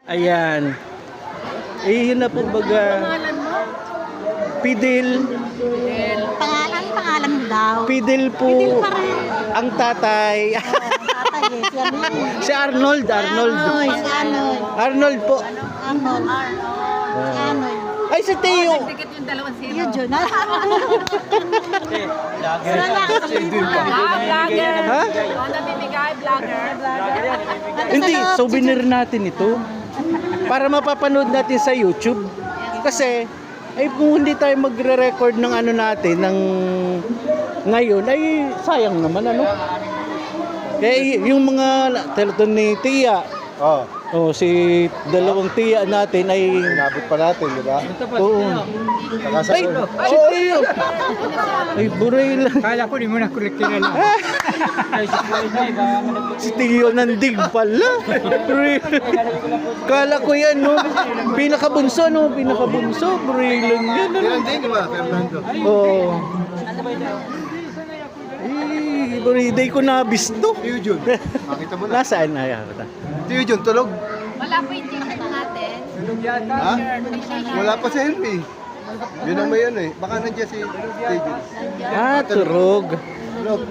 Ayan. Yun na po baga. Pidil. Pangalan mo daw. Pidil po. Pidil pa rin. Ang tatay. Tatay eh. Si Arnold. Arnold. Arnold po. Arnold. Ay, si Teo. Dikit yung dalawang sino. Yun, Jun. Vlogger. Ha? Ano bibigay? Vlogger. Hindi, souvenir natin ito. Para mapapanood natin sa YouTube. Kasi, ay kung hindi tayo magre-record ng ano natin, ng ngayon, ay sayang naman, ano? Kaya yung mga teleton ni Tia, si dalawang Tia natin ay Inabot pa natin, di ba? oo. Ay, si Tio. Ay, buray lang. Kala ko di mo na kulit kilala. Si Tio Nandig pala. Kala ko yan, no? Pinakabunso, no? Pinakabunso. Buray lang yan, ano? Hindi ba, Fernando? Oo. Ay, buray day ko nabisto. Tio Jun, makita mo na. Nasaan na yan? Tio Jun, tulog. Wala po yung ticket natin. Ha? Wala pa si Henry. Yun ang may ano eh. Baka nandiyan si Tio Jun. Ah, turog. Tulog.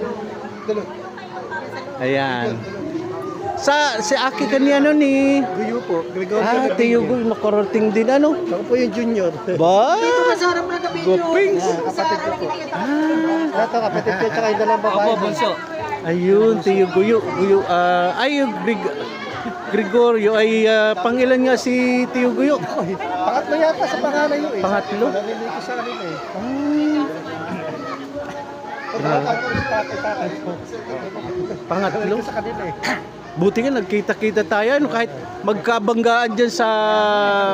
Tulog. Ayan. Si Aki kanina ni Guyo po. Gregorio. Tio Guy, nakarating din ano? Ako po yung junior. Ba? Masarap na video. Gopings. Kapatid ko po. Ito, kapatid ko tsaka yung dalawang babae. Ako, bunso. Ayun, Tio Guyo. Yung Gregorio ay pangilan nga si Tio Guyo. Pangatlo yata sa pangalan yun eh. Pangatlo? Nalilito ko sa kanila eh. Pangatlo? Sa kanila eh. Buti nga nagkita-kita tayo, ano, kahit magkabanggaan dyan sa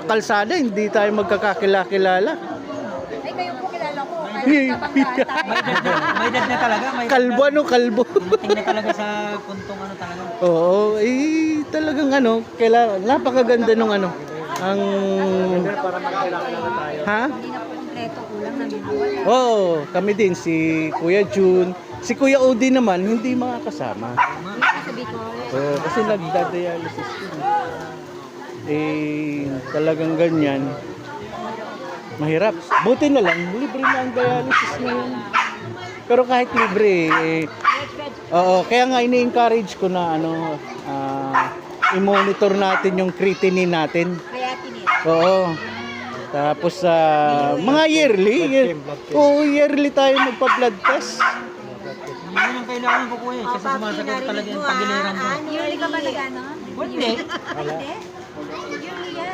kalsada, hindi tayo magkakakilala. Ay, kayo po kilala ko. Kayo kapanggaan tayo. May edad na talaga. May Kalbo, ano, kalbo. tingnan talaga sa puntong ano talaga. Oo, talagang ano, kailangan, napakaganda nung ano, ang... Ha? Hindi na po kompleto. Kulang na minawala. Oo, kami din, si Kuya Jun, si Kuya Odi naman, hindi makakasama. Sa Bicol. Oo, kasi nagda-dialysis yun. Talagang ganyan. Mahirap. Buti na lang, libre na ang dialysis ngayon. Pero kahit libre, oo, kaya nga ini-encourage ko na ano, i-monitor natin yung creatinine natin. Kaya tinit. Oo. Tapos mga yearly, yearly tayo magpa-blood test. Yun ang kailangan ko po eh. Kasi sumasagot talaga yung pagiliran mo. Yearly ka ba nag-ano? Hindi. Hindi? Yearly yan.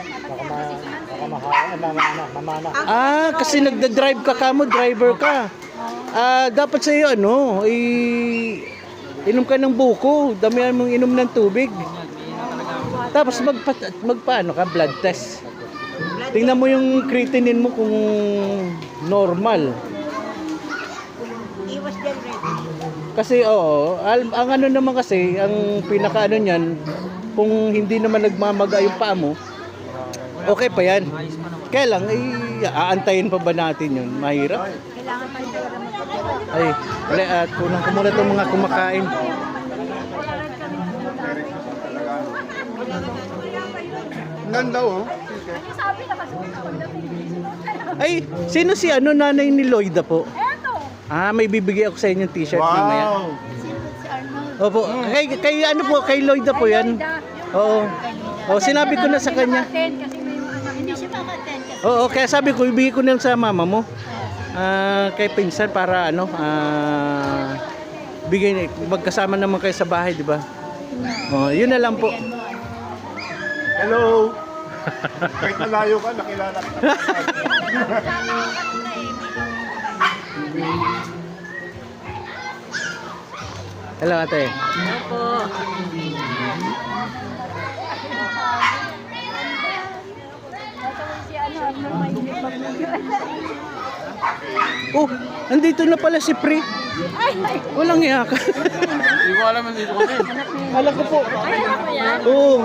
Kasi nagda-drive ka kamo, driver ka. Dapat sa iyo ano, inom ka ng buko, damihan mong inom ng tubig. Tapos magpaano ka, blood test. Tingnan mo yung creatinine mo kung normal. Iwas dyan, ready. Kasi ang ano naman kasi, ang pinakaano niyan, kung hindi naman nagmamaga yung paa mo, okay pa yan. Kaya lang, aantayin pa ba natin yun? Mahirap. Kailangan pa rin talaga magpapagawa. Ay, kulang ko muna itong mga kumakain. Nan daw oh. Sabi na kasi Ay, sino si nanay ni Lloyda po? Eto! May bibigay ako sa inyong t-shirt mamaya. Si Arnold. Opo, kay ano po, kay Lloyda po yan. Oo. Sinabi ko na sa kanya. Kasi may mga anak Hindi siya mamaten kasi. Oo, kaya sabi ko, ibigay ko na sa mama mo. Kay pinsan para ano, bigay magkasama naman kayo sa bahay, di ba? Yun na lang po. Hello! Kahit malayo ka, nakilala ka. Hello, ate. Oh, nandito na pala si Pri. Walang iya ka. Hindi ko alam nandito kami. Alam ko po. Oo.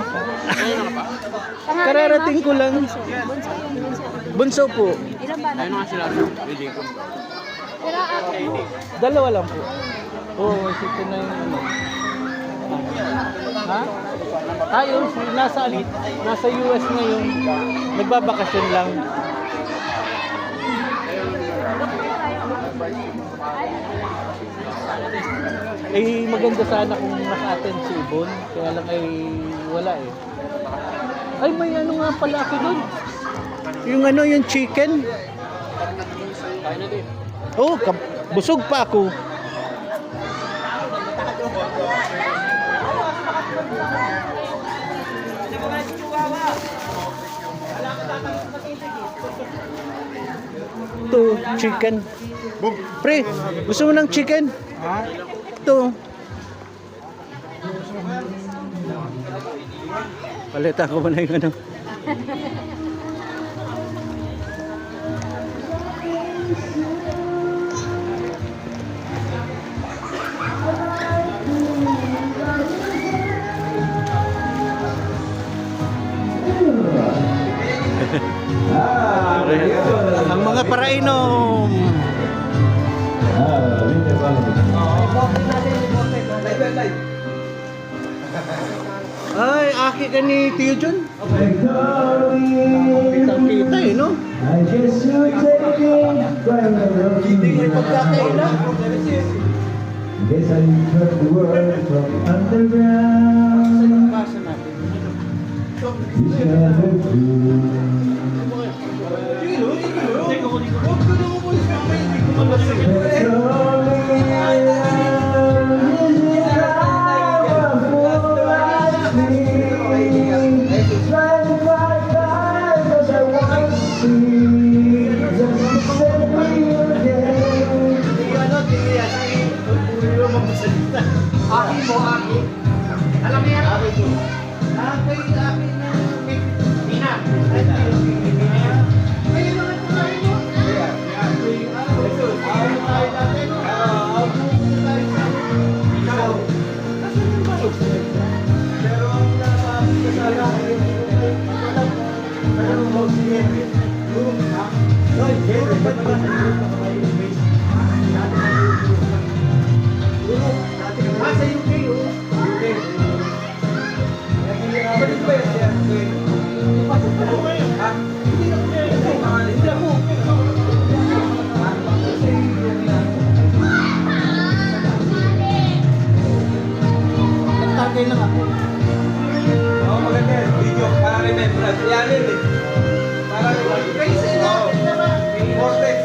Kararating ko lang. Bunso po. Ayun nga sila. Hindi ko. Dalawa lang po. Oo, ito na yung ano. Ha? Ayun, nasa US ngayon. Nagbabakasyon lang. Eh, maganda sana kung naka-attend si Ibon. Kaya lang ay wala eh. Ay, may ano nga pala ako doon. Yung ano, yung chicken. Oh, busog pa ako. Ito, chicken. Pre, gusto mo ng chicken? Ito. Palitan ko muna yung ano. Ang mga parainom. Ay, aki ka ni Tio John. Kitang-kita eh, no? Hindi mo yung pagkakailan. Guess I heard the word from underground. Basa natin. Wish I had you. Nagtagay lang ako. Maganda yan. Video. Para remembrance. Yan yun eh. Para Vortex.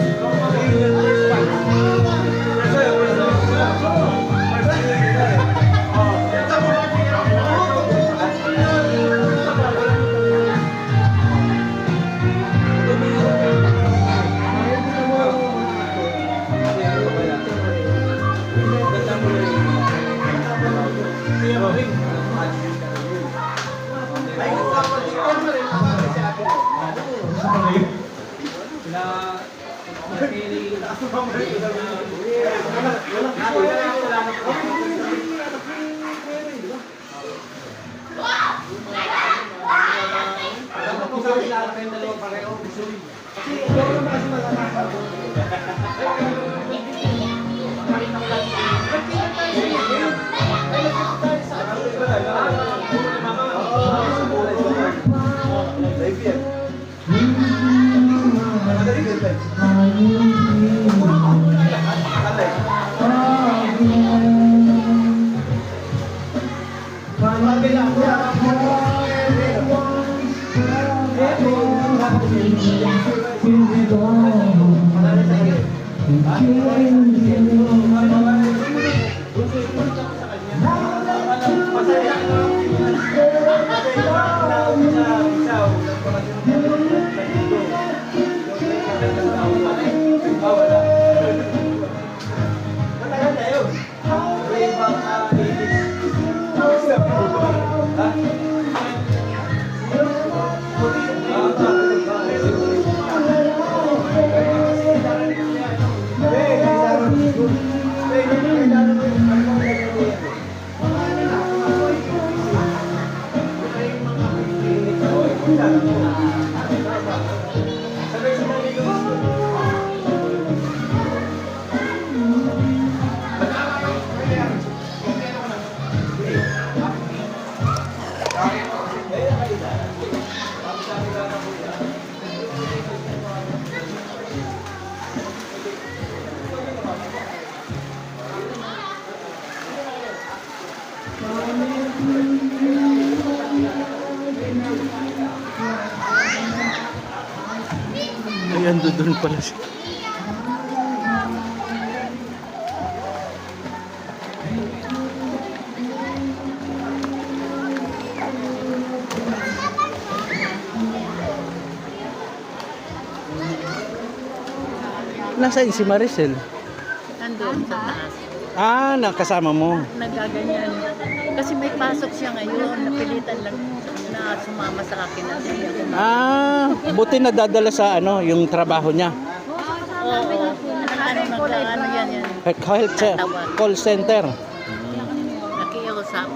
Hey, Ayan, doon pala siya. Nasaan si Maricel? Nandun sa taas. Ah, nakasama mo. Nagaganyan. Kasi may pasok siya ngayon. Napilitan lang na sumama sa akin at siya. Ah, buti nadadala sa ano, yung trabaho niya. Oo. Ano yan yan. Call center. Nakiusap. Sa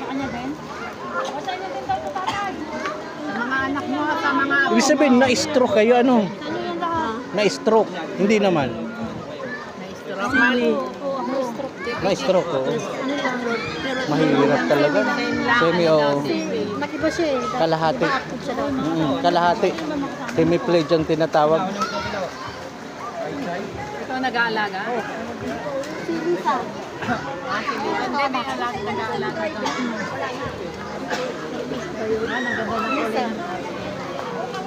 kanya din? O sa inyo din daw ito, tatay? Sa mga anak mo at sa mga Ibig sabihin, na-stroke kayo, ano? Sa inyo yung lahat? Na-stroke. Hindi naman. na-stroke. Mali. Oo, may stroke din. Na-stroke, oo. Ano lang? Pero Mahirap talaga. Semi, oo. nakiba siya eh. Kalahati. Iba-active siya daw. Kalahati. Semi-pledge ang tinatawag. Ito nag-aalaga? Si Lisa. Hindi, may nag-aalaga. Lisa.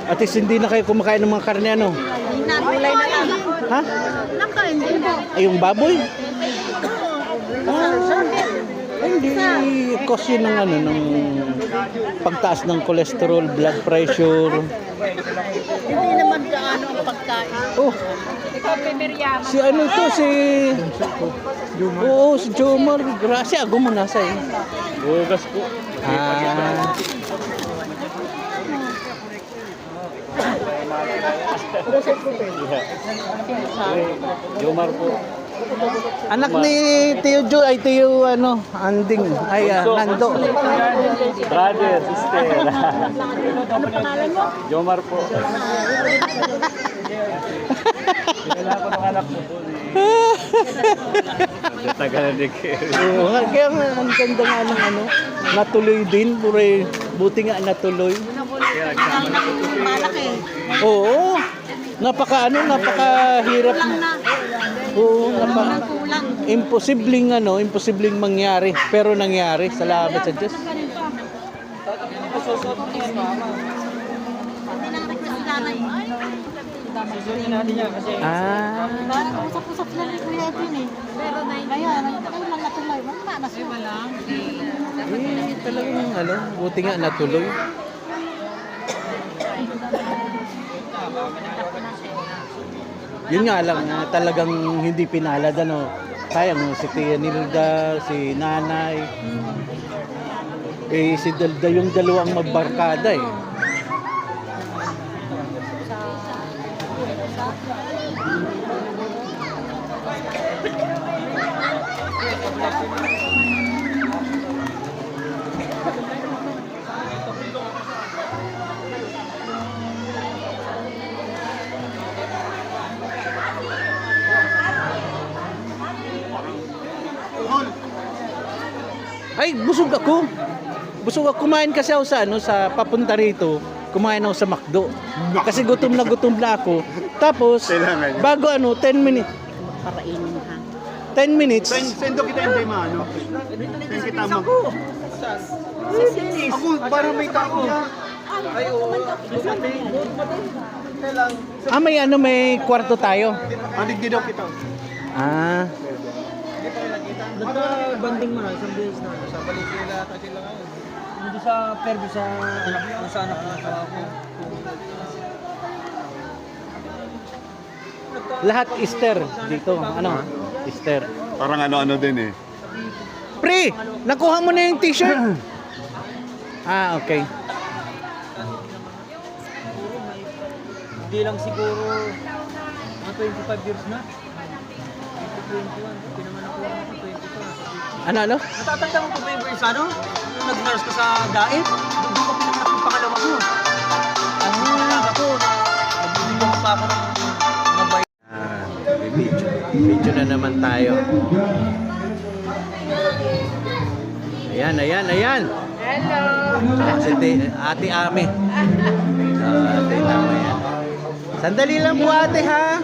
At least hindi na kayo kumakain ng mga karne, ano? Kulay na lang. Ha? Nakain din na. Ay, yung baboy? Ay, hindi cause yun ng ano, ng pagtaas ng cholesterol, blood pressure. Hindi naman gaano ang pagkain. Oh, Ikaw, Pemeryama. si ano to, si... Oo, si Jomar. Gracia, ako mo nasa eh. Bugas po. Ah. Jomar po. Anak ni Tio Jo, ay Tio ano, Anding, ay Nando. Brother, sister. Ano pangalan mo? Jomar po. Kilala ko ng anak mo po. Taga na di Oo, kaya nga, ang ganda nga ng ano, natuloy din, pure, buti nga natuloy. Malaki. Oo, napakahirap. Oo, imposibleng mangyari, pero nangyari. Salamat sa Diyos. Ah, Parang usap-usap sila ni Kuya Edwin eh. Pero kaya, ano lang natuloy. Manas mo. talagang ano, buti nga natuloy. Yun nga lang, talagang hindi pinalad, ano. Sayang, si Tia Nilda, si Nanay. Eh, si Dalda yung dalawang magbarkada eh. Ay, busog ako. Busog ako. Kumain kasi ako sa ano, sa papunta rito. Kumain ako sa McDo. Kasi gutom na ako. Tapos, bago ano, 10 minutes. Parainin ha. 10 minutes. Sendo kita hindi maano. Sendo kita mag... Ako, para may tao niya. Ay, oo. Ah, may ano, may kwarto tayo. Andig daw kita. Ah, Nagka-banding mo na, isang beses na. Sa Valenzuela ata sila ngayon. Hindi sa Perby, sa anak ko na ako. lahat Easter dito. Ano? Easter. Parang ano-ano din eh. Pre, nakuha mo na yung t-shirt? Ah, okay. Hindi lang siguro mga 25 years na. 21, hindi naman ako 22. Ano? Natatanda mo pa ba yung verse ano? Nung nag-nurse ka sa Daip? Hindi ko pinanganak yung pangalawa ko. Naalala ko na nagbibigyan pa ako ng mabay. Ah, video na naman tayo. Ayan. Hello! Si Ate Ami. Ate Ami yan. Sandali lang po ate ha.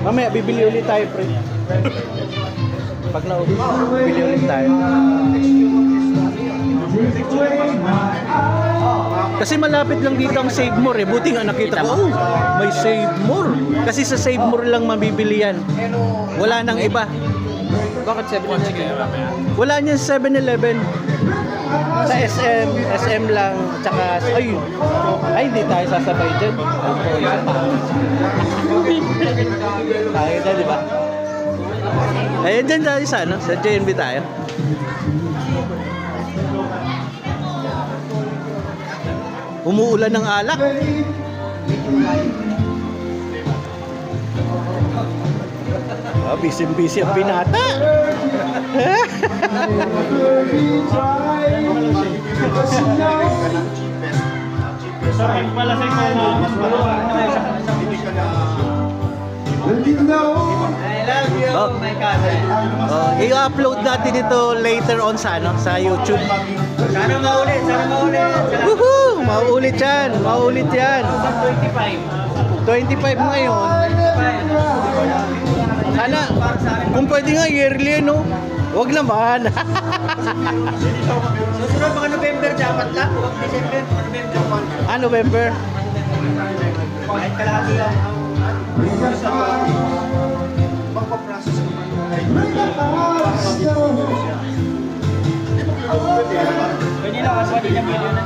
Mamaya, bibili ulit tayo, pre. Pag naubos, bibili ulit tayo. Kasi malapit lang dito ang Save More eh. Buti nga nakita ko, oh, may Save More. Kasi sa Save More lang mabibili yan. Wala nang iba. Bakit 7-Eleven? Wala niyan sa 7-Eleven. Sa SM lang. Tsaka, ay, hindi tayo sasabay dyan. Tayo na, di ba? Ayun dyan tayo sa, ano, sa JNB tayo. Umuulan ng alak. Busy-busy ang pinata. I-upload natin ito later on sa ano, sa YouTube. Sana maulit. Woohoo! Mauulit yan. Mauulit yan. 25 ngayon. Sana, kung pwede nga yearly, no? Huwag naman. Susunod mga November dapat lang. Huwag December, November. November? Kahit kalahati lang. Magpa-process ko Kanina kasi hindi niya million na.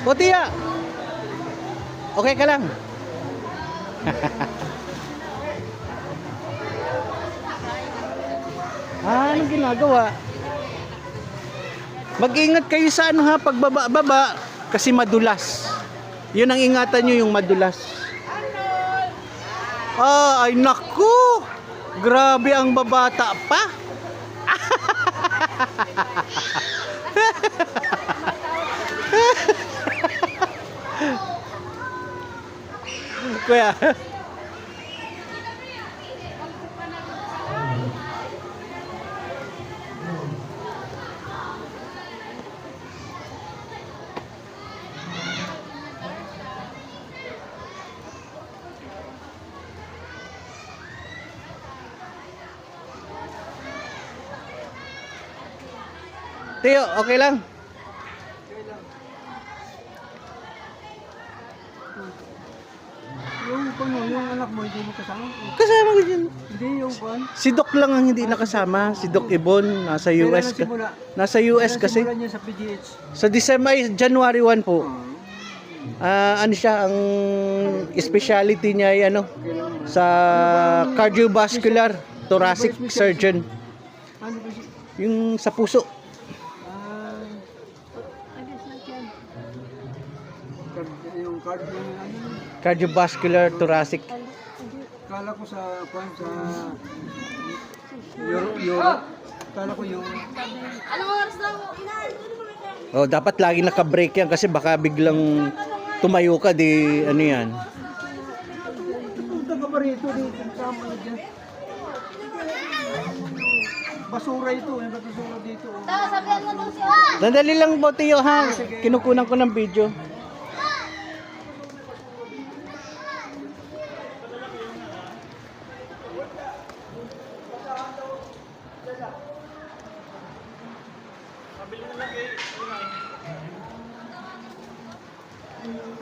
O Tia, okay ka lang? Anong ginagawa? Mag-ingat kayo sa ano ha, pagbaba-baba kasi madulas. Yun ang ingatan nyo, yung madulas. Ay naku! Grabe ang babata pa. Kuya. Teo, okay lang? Yung anak mo hindi mo kasama? Kasama ko dyan. Hindi yung pan. Si Doc lang ang hindi nakasama. Si Doc Ibon, nasa US. Nasa US kasi. Simulan niya sa PGH. Sa December, January 1 po. Ano siya, ang specialty niya ay ano, sa cardiovascular thoracic surgeon. Ano ba siya? Yung sa puso. Yung card yung ano. Cardiovascular thoracic. Kala ko sa Europe. Kala ko yung Oh, dapat lagi naka-brake yan kasi baka biglang tumayo ka di ano yan. punta ka ba rito tama na dyan. Basura ito, yung basura dito. Sandali lang po Tio ha. Kinukunan ko ng video.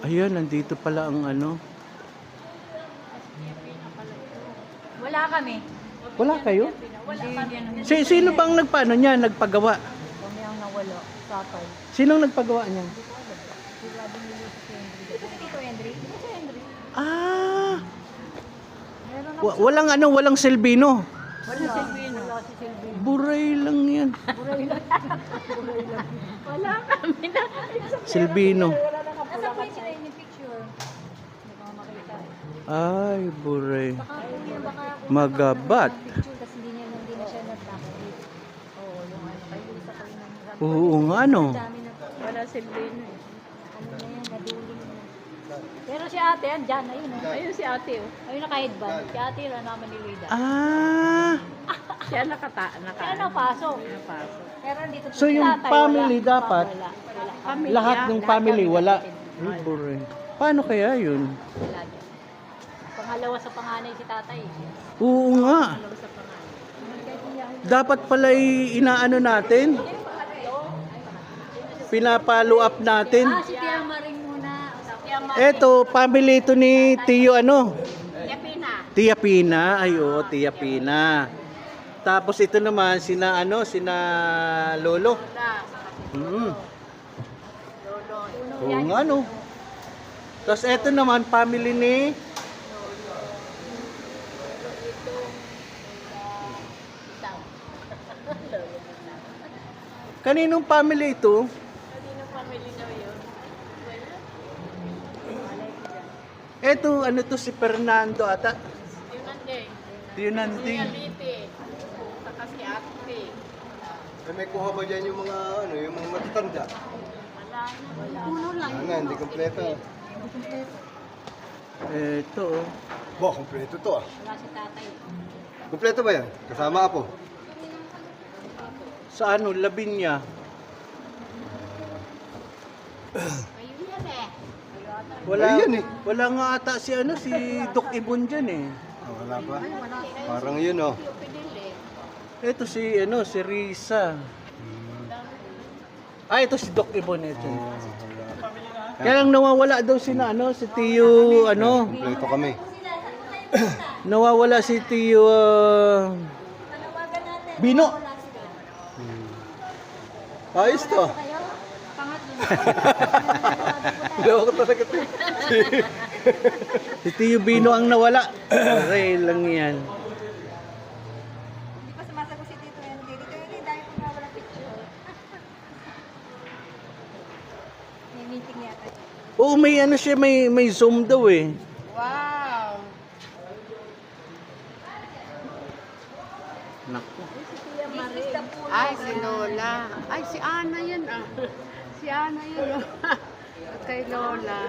Ayan, nandito pala ang ano. Wala kami. Wala kayo? Wala kami. Sino bang nagpaano niya, nagpagawa? Kami ang nawala. Tatay. Sinong nagpagawa niya? Tito Henry? Tito Henry? Ah. Walang ano, walang Silvino. Wala si Silvino. Wala si Silvino. Buray lang 'yan. Wala kami na. Silvino. Nasa po sila yung picture? Hindi ko makita. Ay, buray. Baka Magabat. picture kasi hindi na siya nagkakabit. Oo, yung ano. Kayo sa Oo nga, no? Wala silbino eh. Ano na yan, naduling na. Pero si ate, andyan, ayun oh. Ayun si ate oh. Ayun naka-headband. Si ate yun, naman ni Luida. Ah, Siya Kaya napasok. napasok. Pero dito so yung tatay, family wala. dapat, Wala. Pamilya, lahat ng family kami wala. kapatid. Ay, bure. Paano kaya yun? Wala dyan. Pangalawa sa panganay si tatay. Oo nga. Alam sa pangalan. Dapat pala inaano natin. Pinapalo up natin. Si Tia Maring muna. Eto, family ito ni Tiyo ano? Yapina. Tia Pina. Ay, oo, Tia Pina. Tapos ito naman, sina ano, sina Lolo. Mm. Oo nga, no. Tapos eto naman, family ni kaninong family ito? Eto, ano to, si Fernando ata? Tio Nanding. Saka si ate. Eh, may kuha ba dyan yung mga, ano, yung mga matatanda? Puno lang. Ano, hindi kompleto. Eto, oh. Bo, kompleto to ah. Wala si tatay. Kompleto ba yan? Kasama ako. Sa ano, Labinya. Ayun yan eh. Wala, Ayan eh. wala nga ata si ano, si Doc Ibon dyan eh. Ah, wala ba? Parang yun oh. Ito si ano, si Risa. Ah, ito si Doc Ibon ito. Oh, Kaya lang nawawala daw si na ano, si Tiyo ano, kompleto kami. nawawala si Tiyo Bino. Ayos to. Loko talaga to. Si Tiyo Bino ang nawala. Okay lang yan. Hindi pa sumasagot si Tito yan. Dito yun, dahil kung wala picture. May meeting yata. Oo, may ano siya, may Zoom daw eh. Wow! Naku. Ay, si Lola. Ay, si Ana yan ah. Si Ana yan ah. At kay Lola.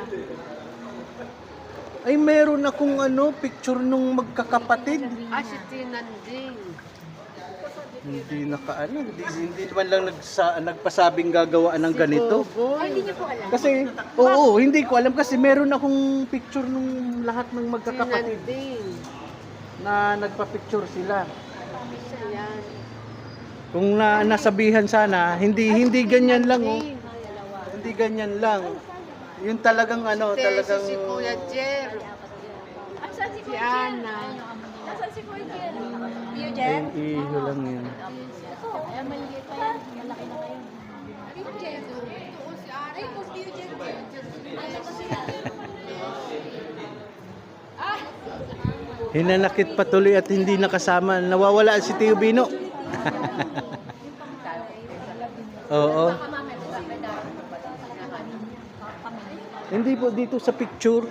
Ay, meron akong ano, picture nung magkakapatid. Ah, si Tinanding. Hindi nakaano, hindi naman lang nagpasabing gagawaan ng ganito. Ay, hindi niyo po alam. Kasi, oo, hindi ko alam kasi meron akong picture nung lahat ng magkakapatid Tinanding. na nagpa-picture sila. Yan. Kung nasabihan sana, hindi ganyan lang oh. Hindi ganyan lang. Yung talagang ano, talagang Si Kuya Jer. Si Ana. Tio Jen? iho lang yun. Ay, maliit pa yan. Malaki na kayo. Tio Jen. Ay, kung Tio Jen. Hinanakit patuloy at hindi nakasama. Nawawala si Tio Bino. Oo. Hindi po dito sa picture.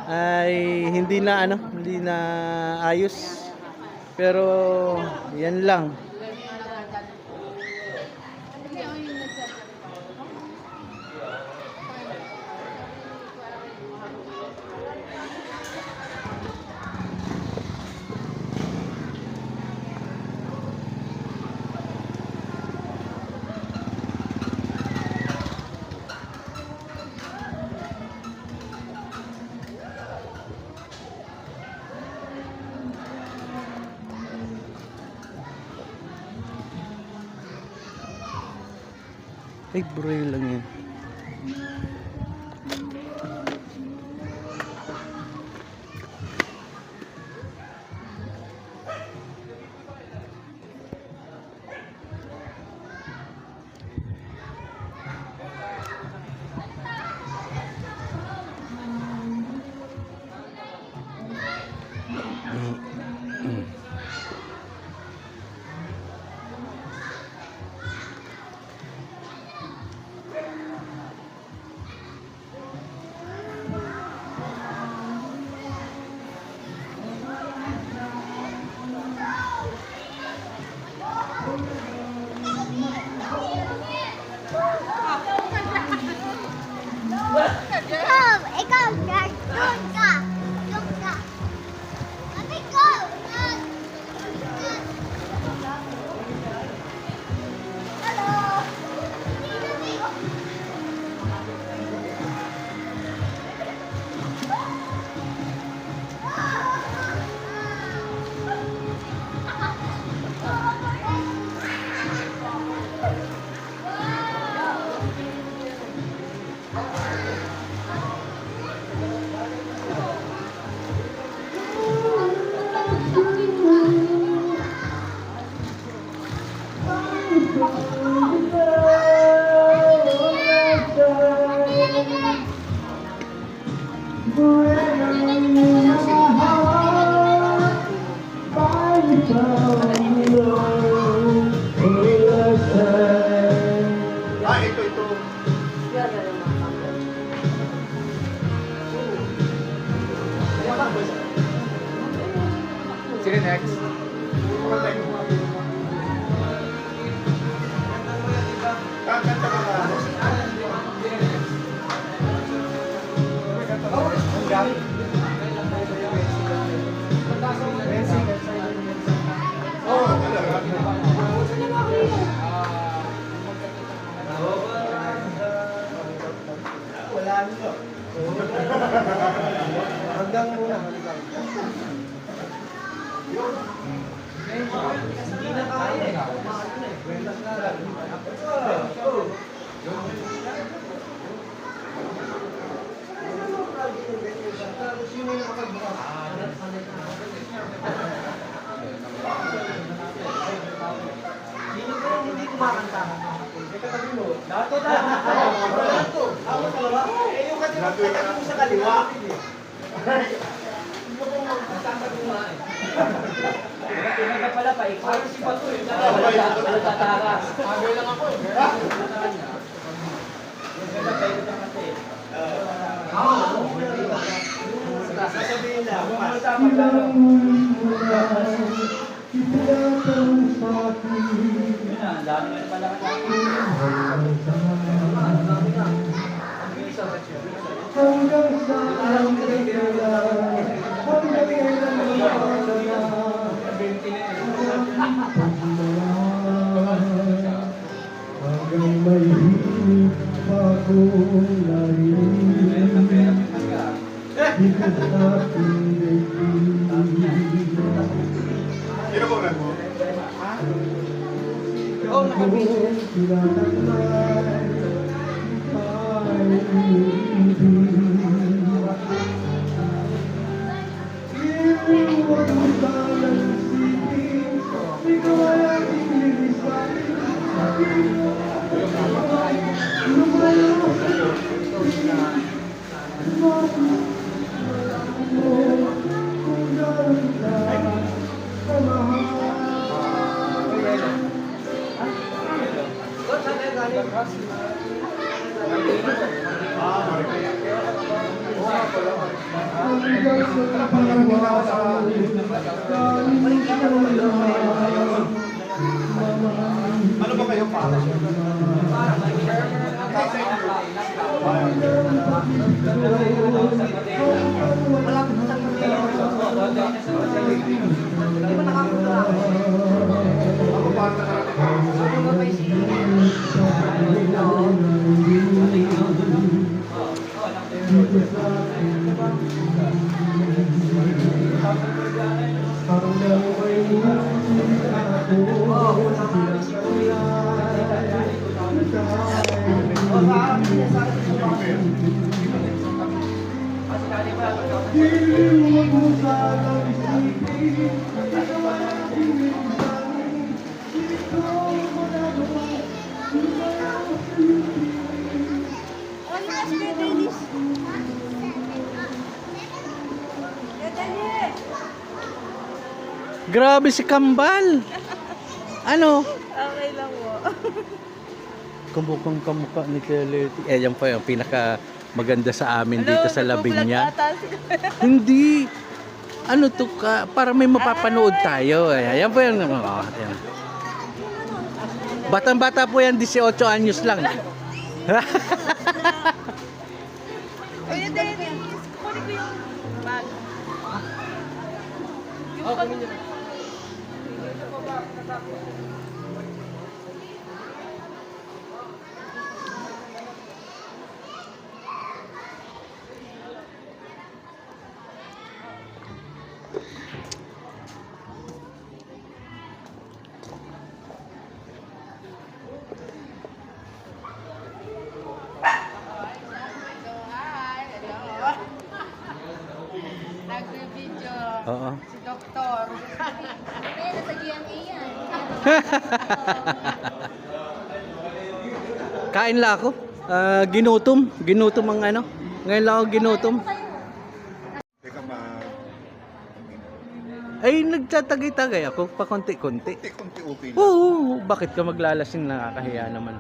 Ay hindi na ano, hindi na ayos. Pero yan lang. Ay, bro lang yan. Ah, ito. Sige, next. Kakanta ka ba? Hanggang muna. Hanggang may hinig pa kong narinig Dito sa aking daigdig Sino po ba? Kung tinatakmay ay umiibig Iwan mo sanang isipin Ikaw ay aking lilisanin Ano ba kayo para? Ako para Hanggang may hinig Iwan mo sanang isipin Ikaw ay aking lilisanin Ikaw mo nagawa Grabe si Kambal. Ano? Okay lang po. Kamukang kamukha ni Kelly. Yan pa yung pinaka maganda sa amin dito sa Labinya. Hindi. Ano to ka? Para may mapapanood tayo. Ayan po yung... Oh, ayan. Batang-bata po yan, 18 anyos lang. Ayun din. Kunin ko yung bag. Yung bag. Nag-video Oo. si Doktor. Pero sa GMA yan. Kain lang ako. Ginutom. Ginutom ang ano. Ngayon lang ako ginutom. Teka ma... Ay, nagtatagay-tagay ako. Pa konti-konti. Konti okay na. Oo, bakit ka maglalasing? Nakakahiya naman.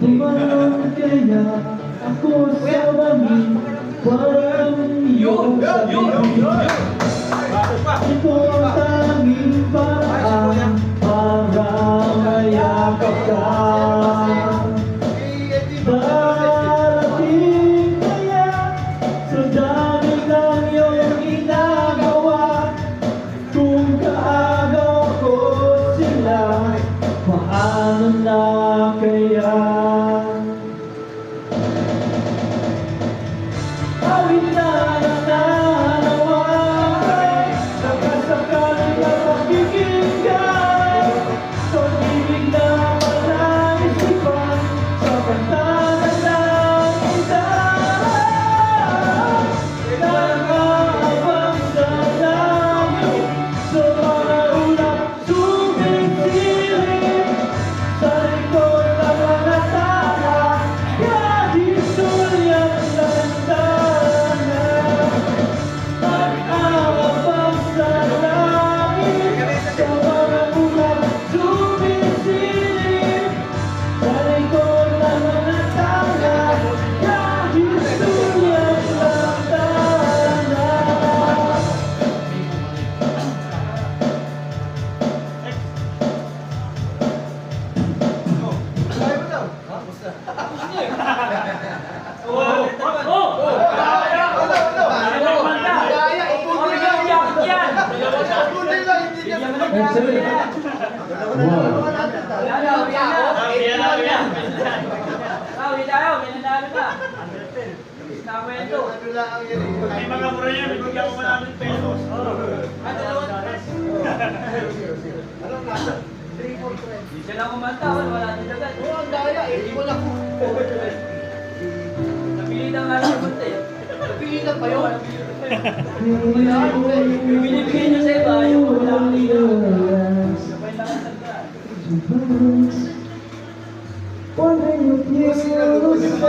Tumalon kaya ako sa langit, parang iyong sabihin. Ito ang tanging paraan para mayakap ka. Darating kaya sa dami ng iyong ginagawa, kung kaagaw ko sila, paano na kaya? Awit na nananaway, nagkasama May mga mura yan, bibigyan ko 100 pesos. Siya lang kumanta, wala din agad. Oo, ang daya eh. Di mo lang. Napilitan nga lang kumanta eh. Napilitan pa yun. Binibigay niya sa iba, yung wala kanina. Sabay lang ang salita.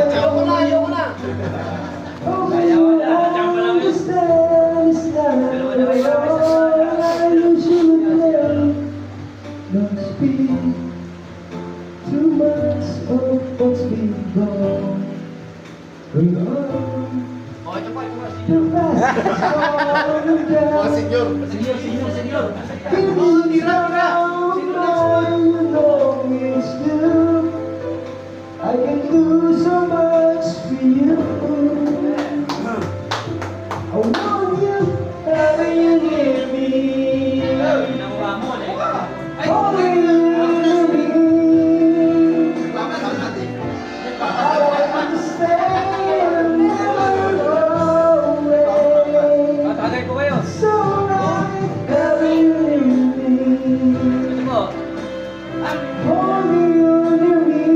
Ayoko na, ayoko na. Kaya wala, nandiyan pa lang yun. Dalawa na kayo kami sa Don't speak too much of what's been gone. Bring on Oh, ito pa, ito pa. the past is all down. Senyor. Give me some all you know is due. I can do so much for you. I want you, how you give me. Nakuha mo, eh. Only you me. I want to stay and never go away. Tatagay ko kayo. So right, having you me. Ito po. Only you me.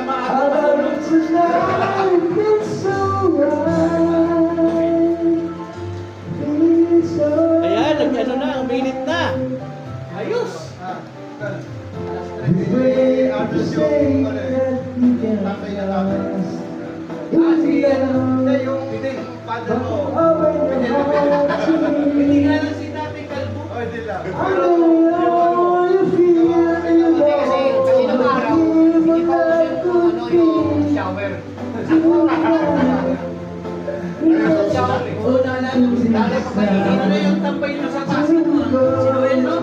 How about it tonight? It's so right. It's so Ayan, nag-ano na, uminit na. Ayos. Pray to say that we can last. It's Yung father mo. Hindi nga lang si Tatay Kalbo. Oh, hindi lang. I know you feel Kasi nung araw, hindi pa uso yung shower. Una lang, si Tatay Pagkalito na yung tampay na sa taas. Sinuel, no?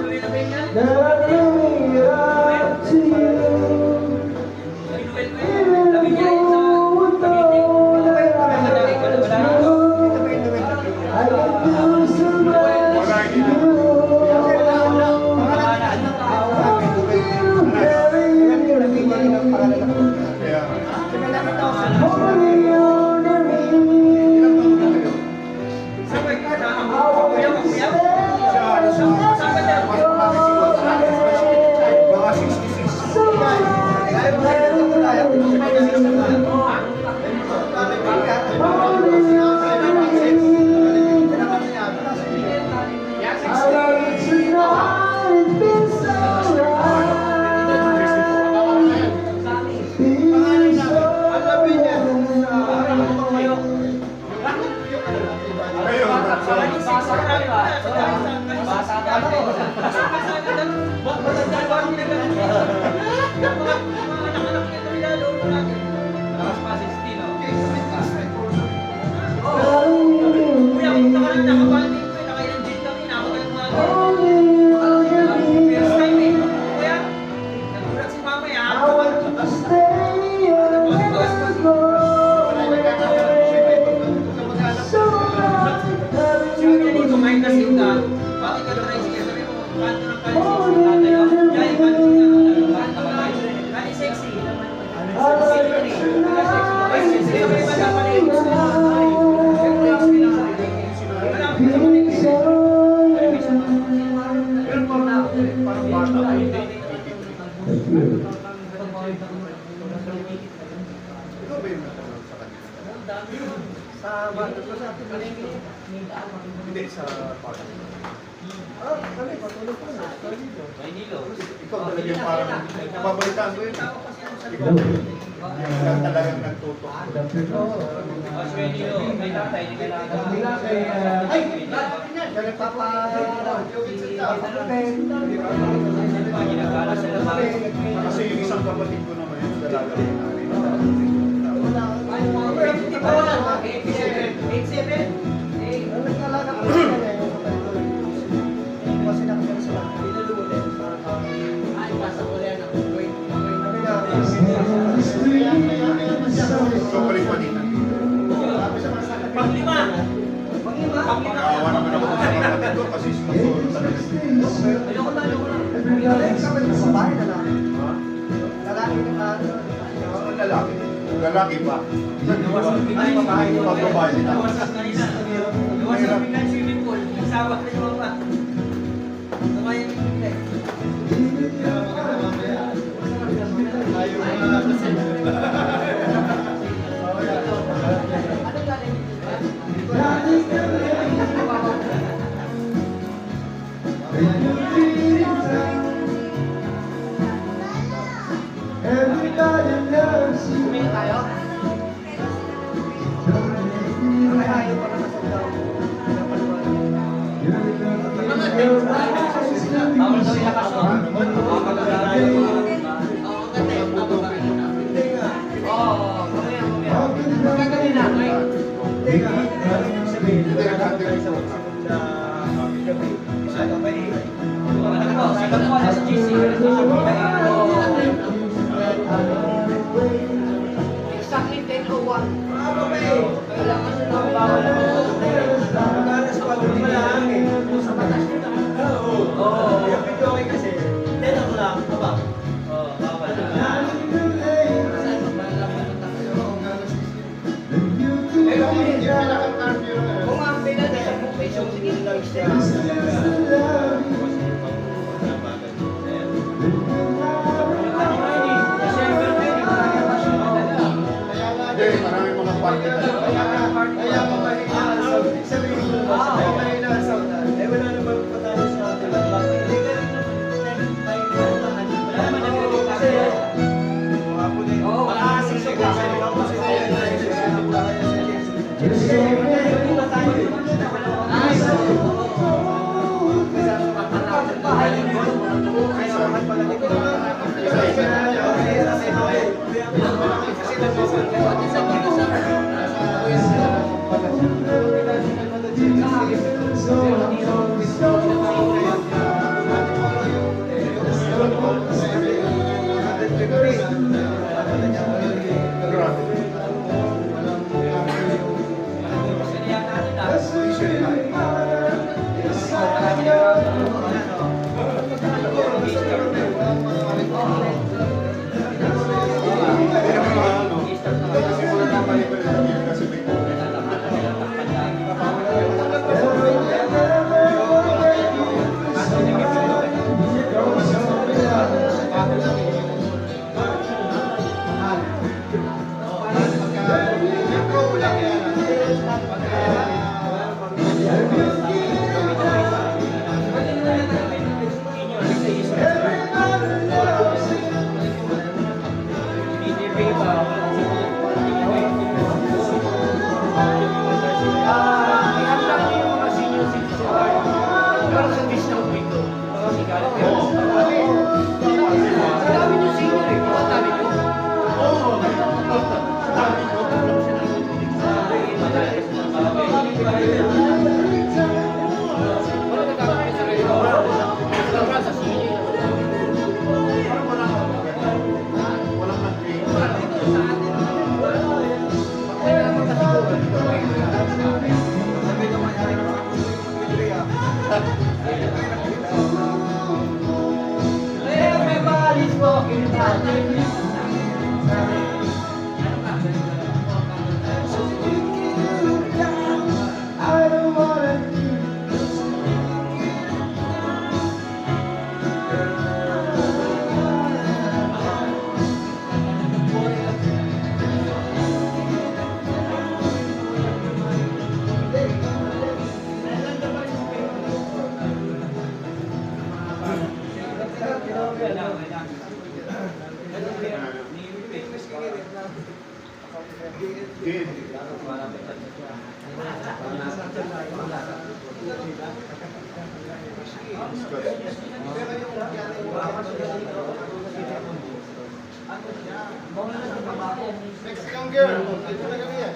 Hindi, sa park. Kami, patulog ko na. Ikaw talaga yung parang, nababalitaan ko yun. Ikaw talagang nagtutok. Kasi yung isang kapatid ko naman yung dalaga rin namin. So, palipanin. Panglima. Pag-aawa naman ako sa kapatid ko. kasi sponsor talaga. Ayoko na. Babae na lang. Ha? Lalaki na Lalaki. Lalaki pa. Ay, babae. Pag babae nila. Iwasan kanina. Iwasan kami ng swimming pool. Nagsawa na yung mga. Sabay yung bigay. Everybody loves you. Bawal daw ilakas mo. Exactly 10:01. Kung ang pinada sa peso, sige lang siya. Hindi, maraming mga party na. Kaya sabihin mo, okay na sa wala naman patalo sa atin. I don't wanna Mexican girl, dito na kami yan.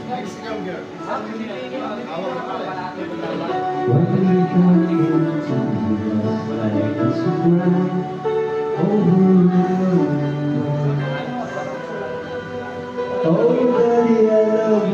Mexican girl. Oh, buddy, I love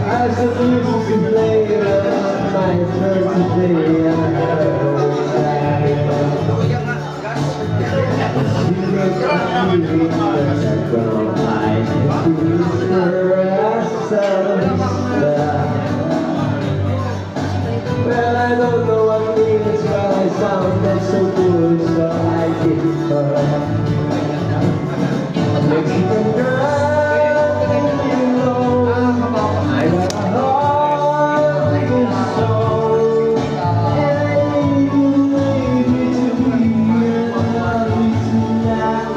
As a music player, my first day I well, I don't know what means, but I sounded so good, so I did it for a Mexican girl, you know, I got a heart and soul, and I need you to be with me tonight.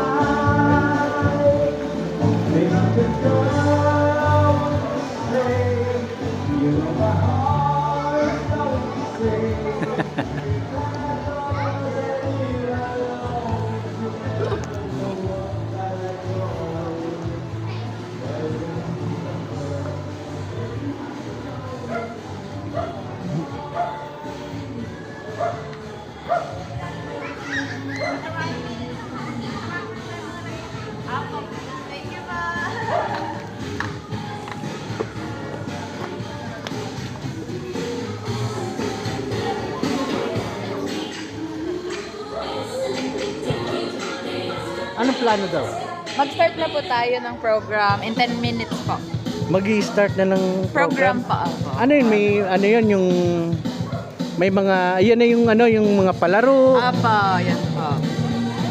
Mexican girl, say, you know my heart don't say. Anong plano daw? Mag-start na po tayo ng program in 10 minutes po. Mag-i-start na ng Program program? pa. Ano yun? May ano yun yung may mga ayan na yung ano yung mga palaro. Apa, yan po.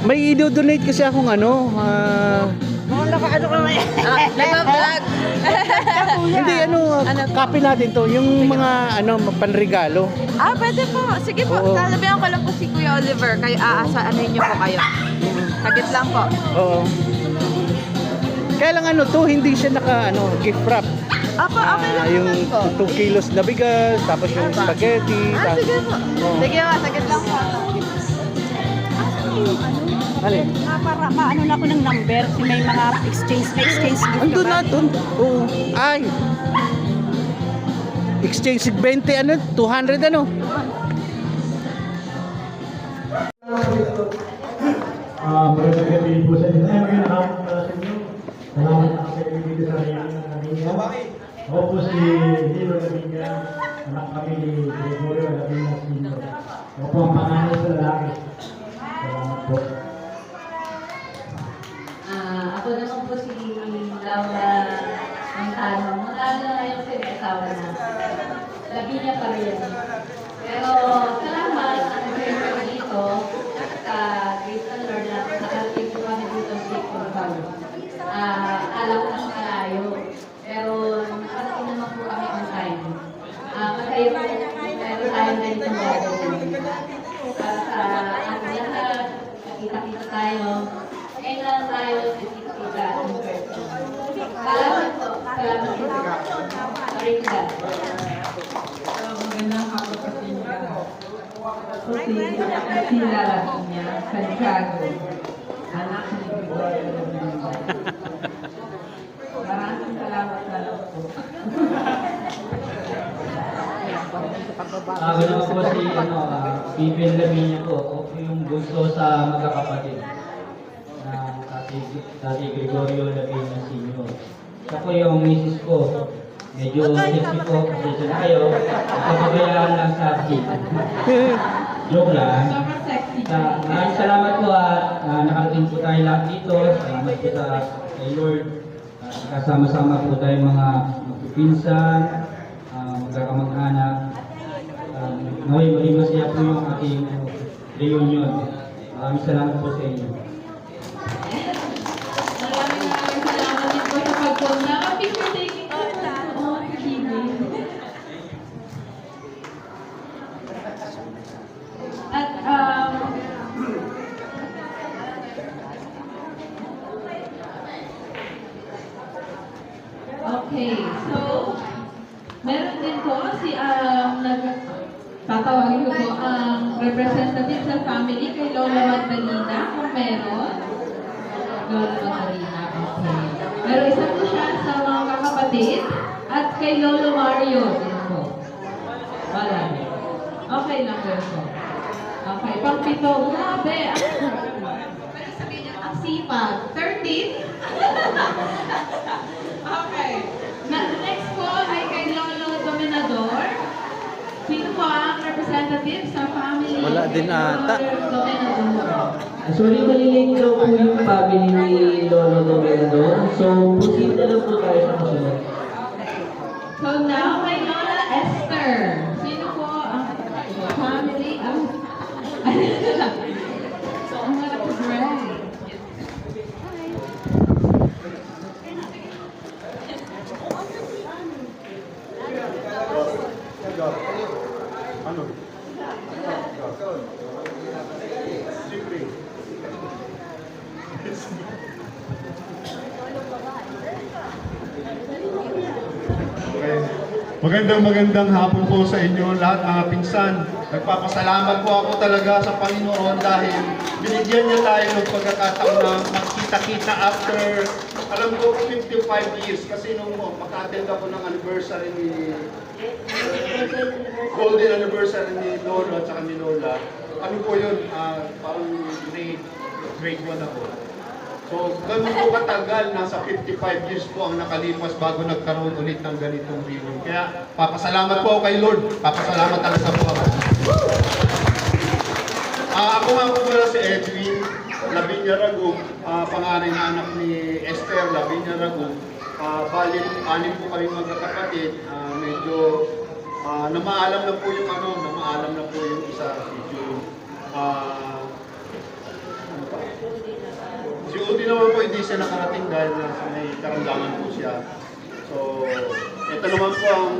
May i-donate kasi akong ano Nag-vlog. hindi ano, copy natin to yung mga ano panregalo. Pwede po. Sige po. Oo. Sasabihan ko lang po si Kuya Oliver. Kayo, aasaanin niyo po kayo. Sagit lang po. Oo. Kaya lang ano to, hindi siya naka ano, gift wrap. Apa, okay lang Yung naman po. 2 kilos na bigas, tapos yung Apa. spaghetti. Sige po. Oo. Sige po, sagit lang po. Alin? Para maano na ako ng number kasi may mga exchange gift Ando ka ba? na doon. Oo. Ay. Exchange 20 ano? 200 ano? Magandang gabi po sa inyo. Ngayon nakakot pala sa inyo. Salamat na kayo dito sa reunion ng Lavinia. Ako po si Lilo Lavinia, anak kami ni Gregorio Lavinia Sr. Ako po ang panganay sa lalaki. Salamat po. Ako naman po si Laura Montano. Montano na yung asawa na. Lavinia pa rin. Pero salamat at nag-refer dito sa Grace and Lord na nakarating po kami dito sa Pagpag. Alam ko na malayo. Pero nakarating naman po kami on time. Masaya po meron tayong ganitong gagawin. Para sa ating lahat, nakita-kita tayo. Ngayon lang tayo nakikita in person. Salamat po. Salamat po. Sorry ka. Magandang hapon sa inyo. Ako si Sheila Lavinia, Santiago. Anak ni Gregorio Lavinia. Maraming salamat na lang po. Ako naman po si Vivian Lavinia po. Ako po yung bunso sa magkakapatid na Tati Gregorio Lavinia Sr. Siya po yung misis ko. Medyo sexy po kasi siya na kayo. Kapabayaan lang sa akin. Joke lang. Maraming salamat po at nakarating po tayo lahat dito. Salamat po sa kay Lord. Kasama-sama po tayo mga magpipinsan, magkakamag-anak. Ngayon, maging masaya po yung ating reunion. Maraming salamat po sa inyo. Maraming salamat din po sa pagpunta. Picture taking po sa TV. At okay, so Meron din po si tatawagin ko po ang representative sa family kay Lola Magdalena, kung meron. Lola Magdalena, okay. Pero isa po siya sa mga kakapatid at kay Lolo Mario din po. Wala. Okay lang po po. Okay, pang-pito. Grabe. Pero sabihin niyo, ang sipag. 13? Okay. Next po ay kay Lolo Dominador. Sino po ang representative sa family? Wala din ata. Lolo Dominador. Sorry, malilate daw po yung family ni Lolo Dominador. So, proceed na lang po tayo sa kasunod. So now kay Lola Esther. Sino po ang family? Ang mga representative. Ano? Siyempre. Magandang hapon po sa inyo lahat mga pinsan. Nagpapasalamat po ako talaga sa Panginoon dahil binigyan niya tayo ng pagkakataon na magkita-kita after, alam ko, 55 years. Kasi nung maka-attend ako ng anniversary ni golden anniversary ni Lolo at saka ni Lola. Ano po yun? Parang grade 1 ako. So, ganun po katagal, nasa 55 years po ang nakalipas bago nagkaroon ulit ng ganitong reunion. Kaya, papasalamat po ako kay Lord. Papasalamat talaga po ako. Ako nga po pala si Edwin Lavinia Ragum, panganay na anak ni Esther Lavinia Ragum. Bali, 6 po kami magkakapatid. Medyo namaalam na po yung namaalam na po yung isa, si June. Si Udi naman po hindi siya nakarating dahil may karamdaman po siya. So, ito naman po ang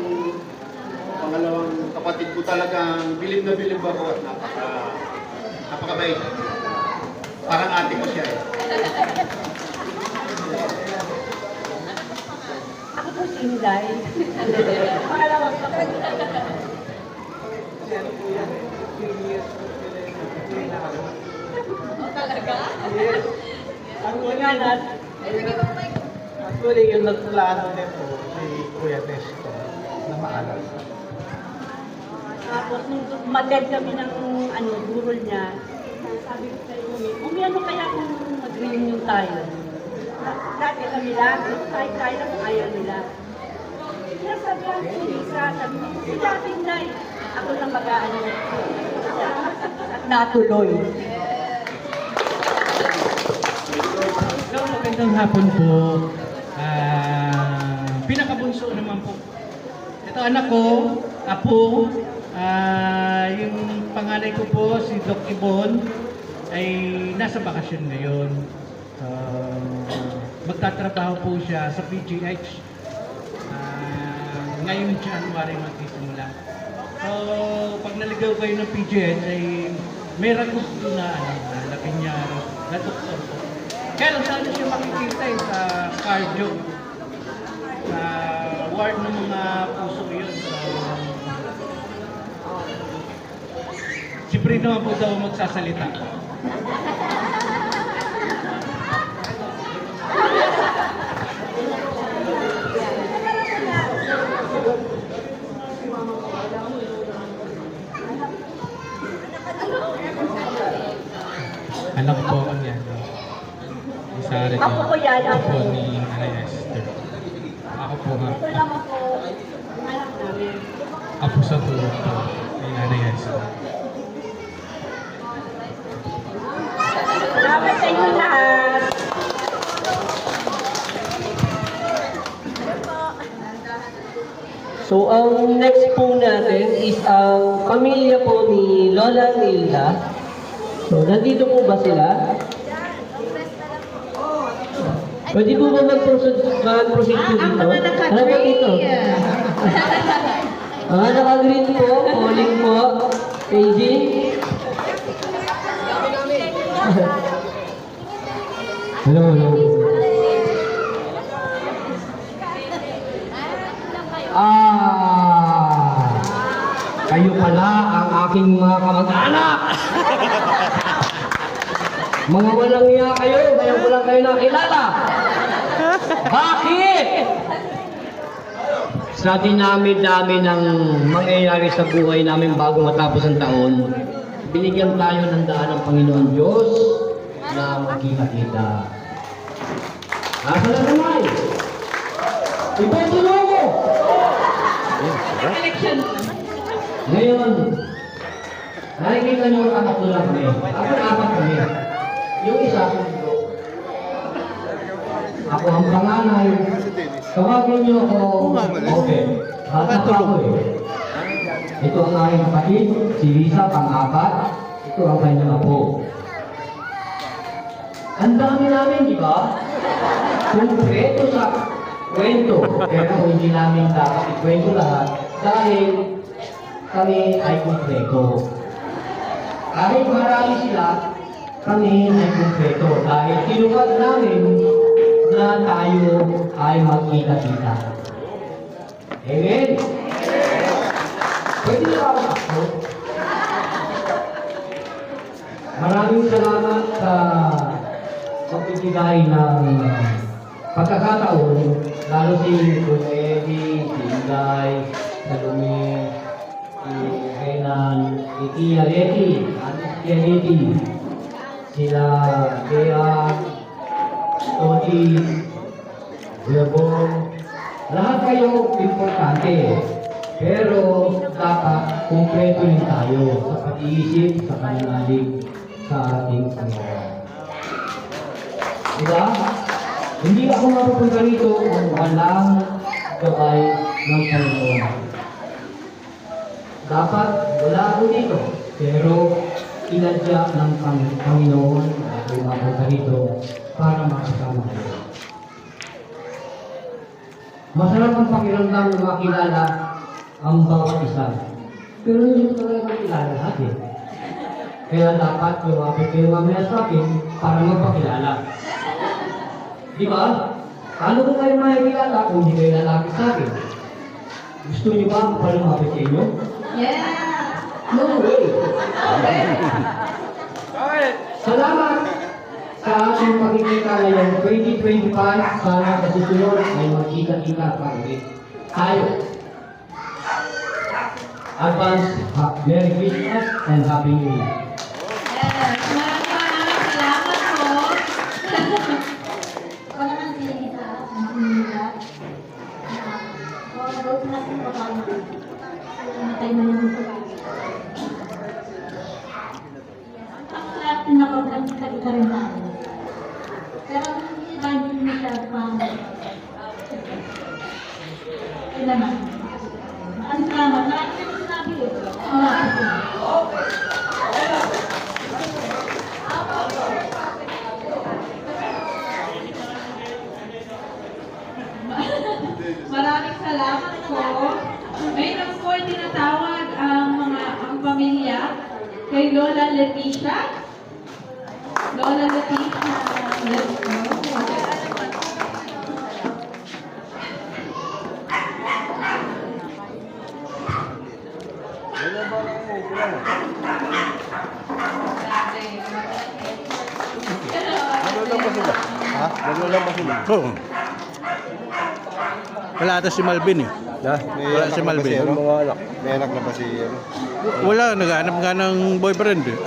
pangalawang kapatid ko, talagang bilib na bilib ako at napakabait. Parang ate ko siya eh. Ako po si Inday. Pangalawang kapatid. Actually, yung nagplano nito si Kuya Testo na maalam. Tapos nung mag-dead kami ng burol niya, sabi ko sa Umi, ano kaya kung mag-reunion tayo? Dati kami lang, tayo lang kung ayaw nila. Kaya sabi ko, sabi ko, si dating day, ako lang mag-aano. At natuloy. So, magandang hapon po. Pinakabunso naman po. Ito anak ko, apo, yung panganay ko po, si Doc Ibon, ay nasa bakasyon ngayon. Magtatrabaho po siya sa PGH. Ngayong January magsisimula. So, pag naligaw kayo ng PGH, ay may ragot na laki niya, na doktor po. Kaya lang saan siya makikita sa cardio. Sa ward ng mga puso yun. So, si Brie naman po daw magsasalita. Anak po ako niyan. Isa rin Ako po yan. Ako ni Nanay Esther. Ako po nga. Ito lang ako, anak namin. Apo sa tulog po ni Nanay Esther. Salamat sa inyo lahat. So, ang next po natin is ang pamilya po ni Lola Nilda. So, nandito po ba sila? Pwede po ba mag-proceed po dito? Ano ba dito? Naka-green po, calling po, KG. Hello. Kayo pala ang aking mga kamag-anak. Mga walang iya kayo, ngayon ko lang kayo nakilala. Bakit? Sa dinami-dami ng mangyayari sa buhay namin bago matapos ang taon, binigyan tayo ng daan ng Panginoon Diyos na magkita-kita. Nasa na kamay? Ipatuloy mo! Ngayon, nakikita niyo ang anak ko lang kami. Ako apat kami. Yung isa ko dito. Ako ang panganay. Tawagin niyo ako. Okay. Bata pa ako eh. Ito ang aking kapatid, si Lisa, pang-apat. Ito ang kanyang apo. Ang dami namin, di ba? Konkreto sa kwento. Pero hindi namin dapat ikwento lahat dahil kami ay konkreto. Kahit marami sila, kami ay konkreto. Dahil tinupad namin na tayo ay magkita-kita. Amen? Pwede na ako ako. Maraming salamat sa pagbibigay ng pagkakataon, lalo si Kuya Eddie, si Inday, Salome, si Renan, si Tia Leti, Ate Tia Leti, sila Bea, Toti, Lebon, lahat kayo importante. Pero dapat kumpleto rin tayo sa pag-iisip, sa pananalig sa ating Panginoon. Diba? Hindi ako mapupunta rito kung walang gabay ng Panginoon. Dapat wala ako dito, pero inadya ng Panginoon na ako mapunta rito para makasama ko. Masarap ang pakiramdam na makilala ang bawat isa. Pero hindi ko talaga makilala lahat eh. Kaya dapat lumapit kayo mamaya sa akin para magpakilala. Di ba? Paano ko kayo makikilala kung hindi kayo lalapit sa akin? Gusto niyo ba ako pa lumapit sa inyo? Yeah! No way! Salamat sa ating pagkikita ngayong 2025. Sana sa susunod ay magkita-kita pa ulit. Tayo! Advance, Merry Christmas and Happy New Year! Yes! Maraming salamat po! Wala nang feeling sa nila. Huwag natin papaano. Namatay na yung gusto. Ang lahat na nakapagkakita rin tayo. Pero hindi ba hindi siya pang... Kailangan. Ang salamat. Maraming na sinabi eh. Maraming salamat po. Mayroon po ay tinatawag ang pamilya kay Lola Leticia. Lola Leticia, let's go. Nagwala pa sila. Oo. Wala ata si Malvin eh. Wala si Malvin. May anak na ba si Wala, naghahanap nga ng boyfriend eh.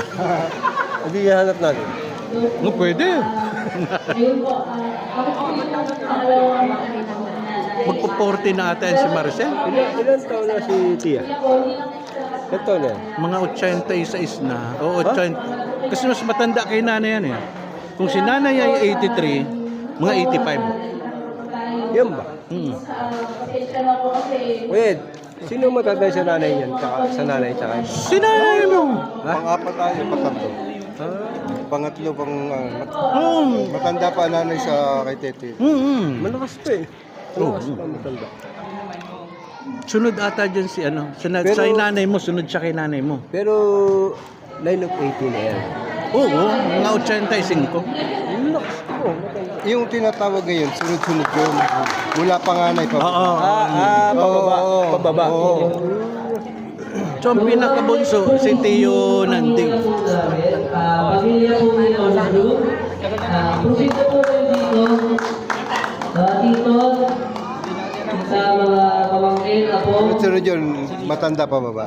Hindi hahanap natin. No, pwede. Ayun po, Magpo-40 na ata yan si Maricel. Ilan taon na si Tia? Ilan taon na yan? Mga 86 na. O 80. Kasi mas matanda kay nanay yan eh. Kung si nanay ay 83, mga 85. Yan ba? Wait, Sino matanda sa nanay niyan? Sa nanay tsaka? Si nanay mo. Pang-apat tayo, pangatlo. Pangatlo, Oo. matanda pa nanay sa kay Tete. Malakas pa eh. Malakas pa matanda. Sunod ata dyan si ano. Sunod Pero- sa nanay mo, sunod siya kay nanay mo. Pero line of 80 na yan. Oo, mga 85. Malakas. Yung tinatawag ngayon, sunod-sunod yun. Mula panganay pa. Oo. Pababa. So, ang pinakabunso, si Tio Nanding. Pamilya po dito sa group. Pusito po rin dito. Dito. Sa mga pamangkin, apo. Sunod yun, matanda pa baba.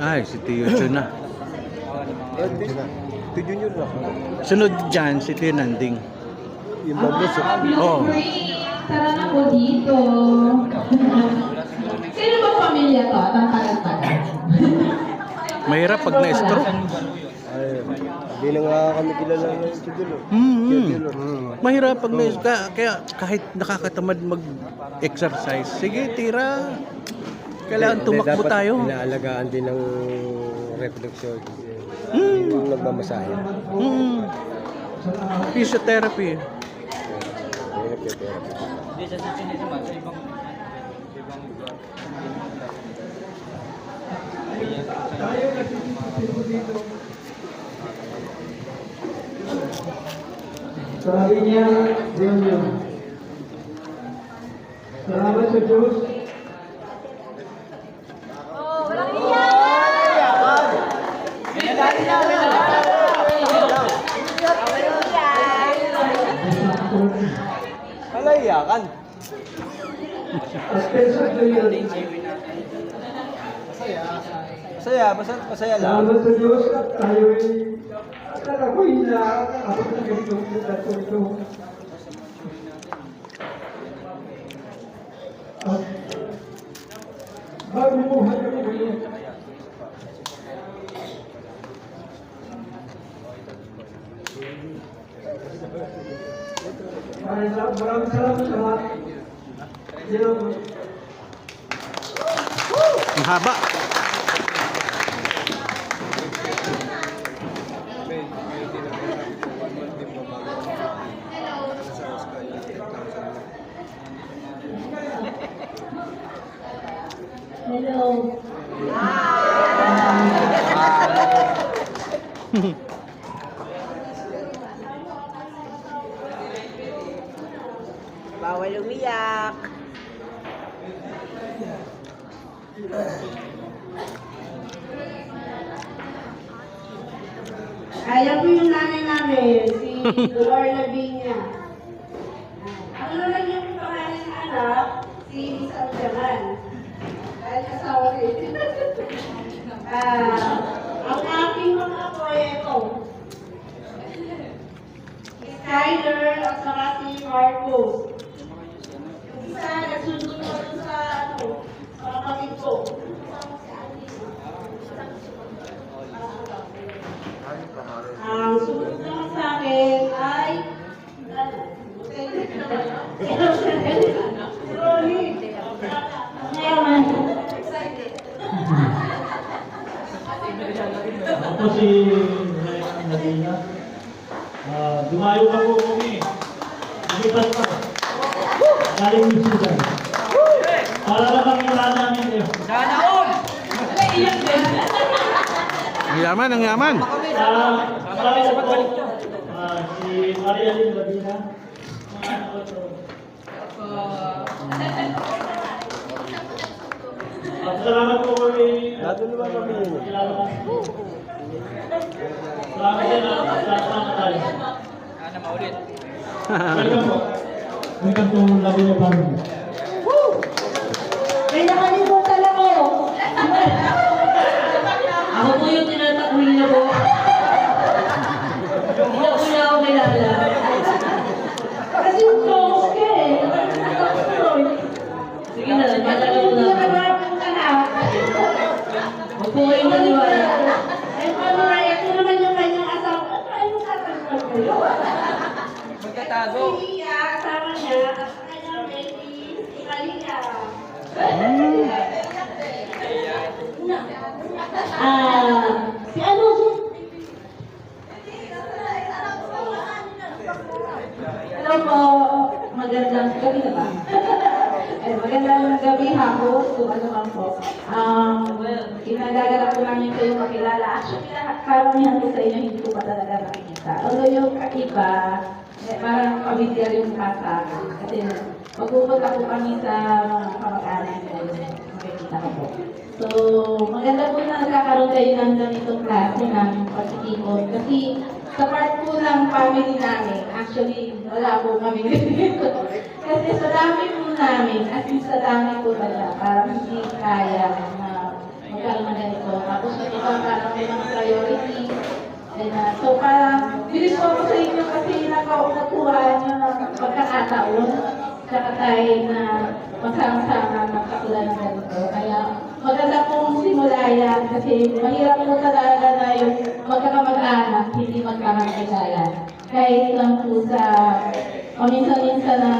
Ay, si Tio Chuna. Ito junior na. Sunod dyan, si Tio Nanding. Yung bablos. Oo. Tara na po dito. Sino ba pamilya to? At ang tagal-tagal. Mahirap pag na-stroke. Hindi na nga kami kilala ng siguro. Mahirap pag na-stroke. Kaya kahit nakakatamad mag-exercise, sige, tira. Kailangan tumakbo tayo. Inaalagaan din ng reproduction. Yung nagmamasahe. Physiotherapy. Sabi niya, Junior. Salamat sa Diyos. Kalayakan. Aspensa Junior. Masaya lang. Salamat sa Diyos at tayo'y akala ko inaabot na ganitong edad ko ito. At magmumuhay kami ngayon. Maraming salamat sa lahat. Ang haba. Hello. Bawal umiyak. Kaya po yung nanay namin, si Lorna Viña. Ang naman yung pangalan ng anak, si Miss Aljaman. Dahil asawa rin. Ang aking mga apo ay ito. Si Skyler at saka si Marcos. Yung isa, nagsundo ko dun sa kapatid ko. Ang sumunod naman sa akin ay Ako si Nadina. Dumayo pa po kami. Lumipas pa. Galing yung Sudan. Para lang kami wala namin kayo. Ang yaman, ang yaman. Salamat po. Si Maria Lynn Badina. Salamat po kami. Salamat din salamat tayo. Sana maulit. Welcome po. Welcome to Laguna Family. may nakalimutan ako. Ako po yung tinatakwil niya po. Hindi po niya ako kilala. Kasi yung close ka eh. Sige na, matagal ko Hindi na. ka marapin ka na. Huwag po kayong maniwala. Eh, paano na ito naman yung kanyang asawa? Ano tatanggap kayo? Magtatago. Si asawa niya at kanyang baby, si Kalia. Si ano si... Hello po. Magandang gabi na ba? Magandang magandang gabi hapon kung ano man po. Kinagagalak ko lang yung kayo makilala. Actually, karamihan ko sa inyo hindi ko pa talaga nakikita. Although yung iba, parang pamilyar yung kasa. Kasi magpupunta po kami sa mga kamag-anak ko. Makikita ko po. So, maganda po na nagkakaroon kayo ng ganitong klase ng pagkikipot. Kasi sa part po ng family namin, actually, wala po kami dito. Kasi sa dami po namin, at least sa dami po talaga, parang hindi kaya na magkaroon na ganito. Tapos yung iba parang may mga priority. So parang, bilis po ako sa inyo kasi nakuha nyo ng pagkakataon sa tayo na magsama-sama magkakula ng ganito. Kaya maganda pong simula yan kasi mahirap po talaga na yung magkakamag-anak, hindi magkakamagkilala. Kahit lang po sa paminsan-minsan na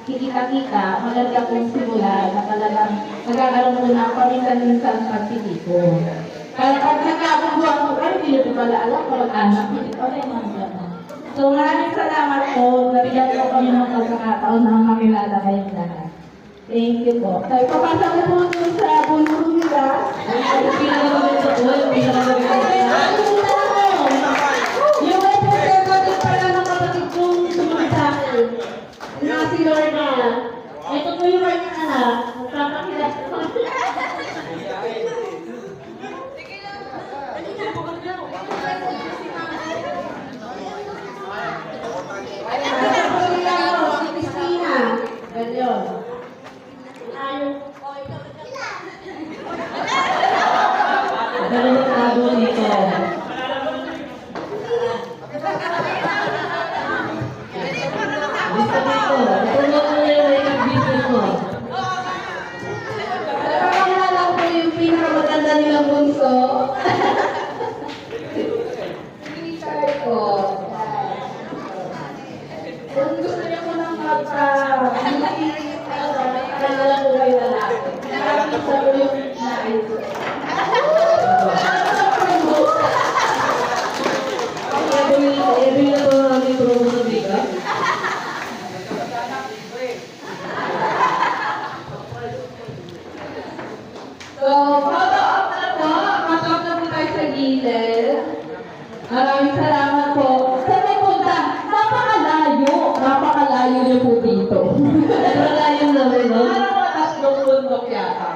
kikita-kita, maganda pong simula na talagang nagkakaroon po ng paminsan-minsan pagtitipo. Kaya pag nagkakambuhan po, ay hindi ko pala alam kung mag-anak, hindi ko rin mga So maraming salamat po, nabigyan po kami ng pagkakataon na makilala kayong lahat. Thank you po. So ipapasa ko po dun sa bunso nila. Yung representative pala ng kapatid kong sumunod sa akin. Na si Lorna. Ito po yung kanyang anak. Magpapakilala ko. Si Christina. Ganyan. Dali na tabo dito. Gusto dito. Ito mo yung business mo. Nakakilala ko yung pinakamaganda nilang bunso. Minister ko. Kung gusto niya ko ng magpa-kalala ko kayo lalaki. Nakakita ko yung nais. So, photo op na po. Photo op na po tayo sa gilid. Maraming salamat po. Saan may punta? Napakalayo. Napakalayo niyo po dito. Napakalayo naman, no? Parang matatlong bundok yata.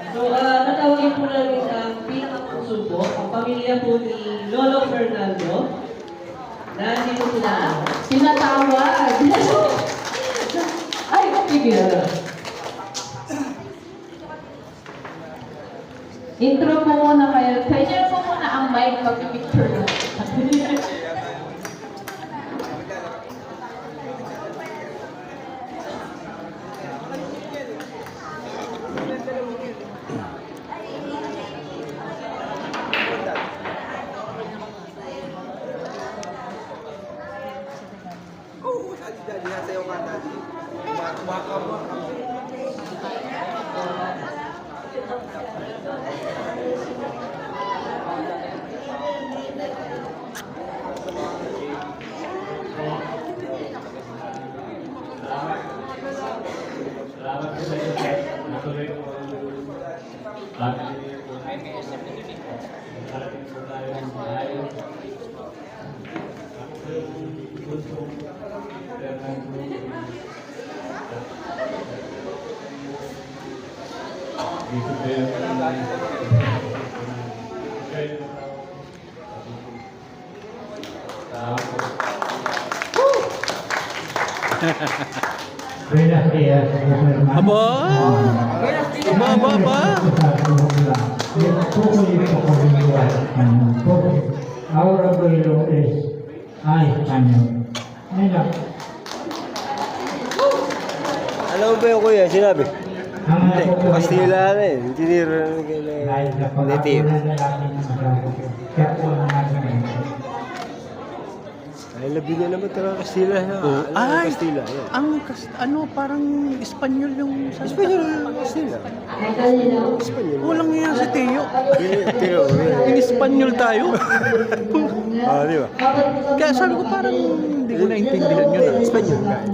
So, natawagin po namin ang pinakapusubo, ang pamilya po ni Lolo Fernando. Nandito po na. Sinatawag. Ay, kapigil. Intro po muna kayo. Kaya po muna ang mic pag-picture na. Salamat po sa inyo. Natuloy po ang family po. Narating po tayo ng maayos. Ako yung gusto Fernando. Dito po yung Aba! Our abuelo is Español. Alam mo ba yung kuya, sinabi? Hindi, Kastila na eh. Engineer native. Ay, labi niya naman talaga Kastila na. Ay, Kastila. parang Espanyol yung... Espanyol, Kastila. Espanyol. Walang yan si Teo. Teo, In Espanyol tayo. di ba? Kaya sabi ko parang hindi ko naintindihan yun. Espanyol ka.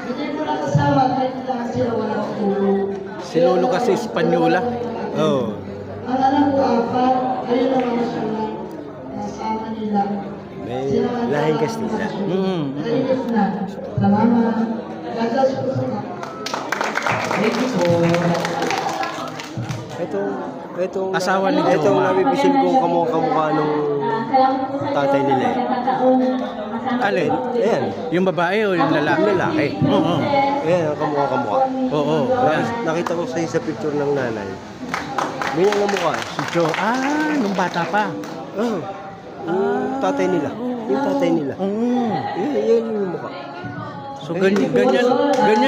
Hindi mo na kasama kahit lang sila wala tulong. Si Lolo kasi Espanyola. Oo. Ang alam ko, apat, ayun lang ang sunod. Nasama nila. May lahing Kastila. Nalinis na. Salamat. Gagas po sa mga. Thank you po. Itong Asawa ni Itong Joma. nabibisil kong kamukha nung tatay nila eh. Alin? Ayan. Yung babae o yung lalaki? Lalaki. Oo. Ayan ang kamukha. Oo. Ayan. Nakita ko sa picture ng nanay. Ganyan ang mukha. Si Joe. Nung bata pa. Oo. Yung tatay nila. Yung tatay nila. Yan yung mukha. So ganyan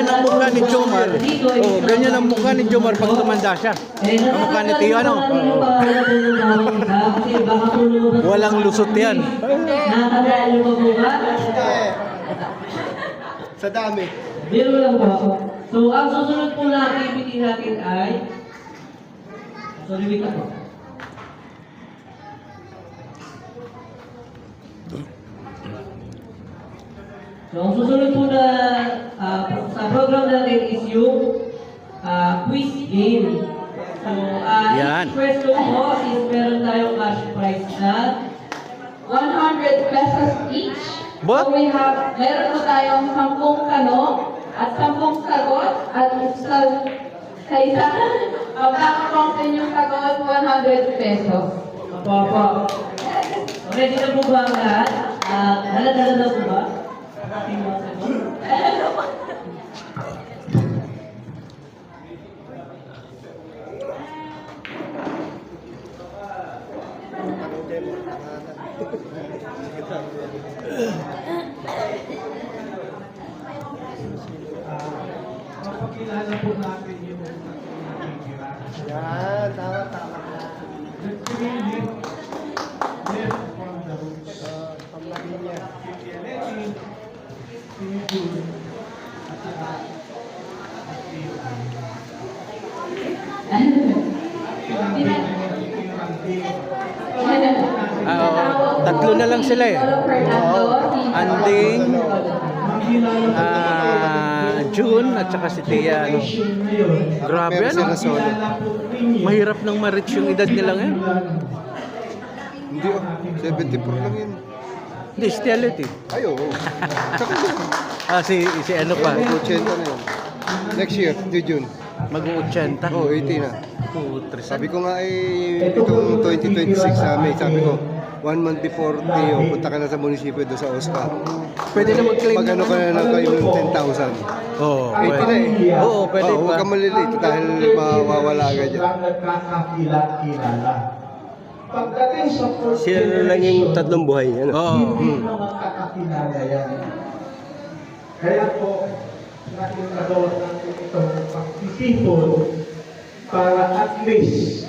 ang mukha ni Jomar. Oh, ganyan ang mukha ni Jomar pag tumanda siya. Ang mukha ni Tio ano? Walang lusot yan. Sa dami. Biro lang po. So, ang susunod po na activity natin ay... Sorry, wait ako. So, ang susunod po na sa program natin is yung quiz game. So, Yan. each question po is meron tayong cash prize na 100 pesos each. What? So we have, meron po tayong 10 tanong at 10 sagot at sa isa, ang kakapong sa inyong sagot, 100 pesos. Opo. Ready na po ba ang lahat? Dala-dala na po ba? Pakilala po natin yung Yan, tama. left from the roots. Tatlo na lang sila eh. Anding, June at saka si Tia. Ano. Grabe ano. Mahirap nang ma-reach yung edad nila ngayon. Hindi, 74 lang yun. Hindi, stialit eh. Ay, oo. Si ano pa. 80 na yun. Next year, June. Mag-80. Oo, 80 na. Putres. Sabi ko nga itong 2026 namin, sabi ko, 1 month before Teo, punta ka na sa munisipyo doon sa Oscar. Pwede na mag-claim Mag-ano ka na ng claim ng 10,000. Oo, 80 na eh. Oo, pwede Oo, huwag pa. ka malilate dahil mawawala agad yan. Nagkakakilala. Pagdating sa first Sila na lang yung tatlong buhay. Ano? Oo. hindi mo magkakakilala yan. Kaya po, nakikagawa natin itong pagsisipon para at least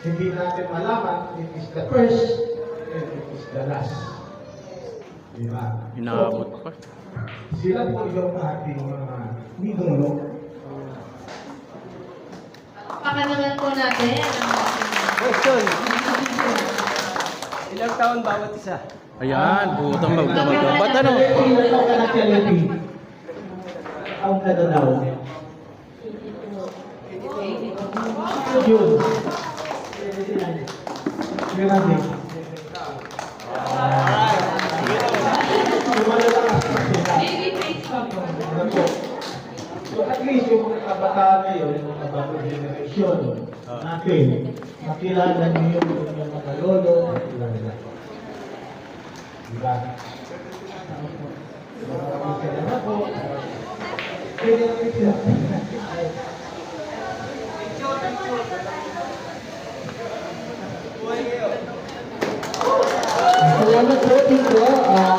hindi natin malaman it is the first and it is the last. Diba? Inaabot pa. Sila po yung ating mga ninuno. Pakanaman po natin ang Question. Ilang taon bawat isa? Ayan, butang magdamag. Ba't ano? Ang kada daw. Yun. Grabe. Lumalalakas pa sila. baby face pa po. So at least yung mga kabataan ngayon, yung mga bagong generation natin, makilala niyo yung mga lolo, makilala. Diba? Maraming salamat po. Pwede na picture. Salamat po, Tito.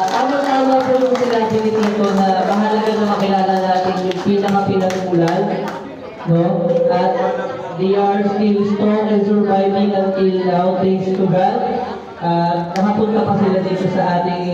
Tama-tama po yung sinabi ni Tito na mahalaga na makilala natin yung pinaka-pinagmulan. No? At they are still strong and surviving until now, thanks to God. Nakapunta pa sila dito sa ating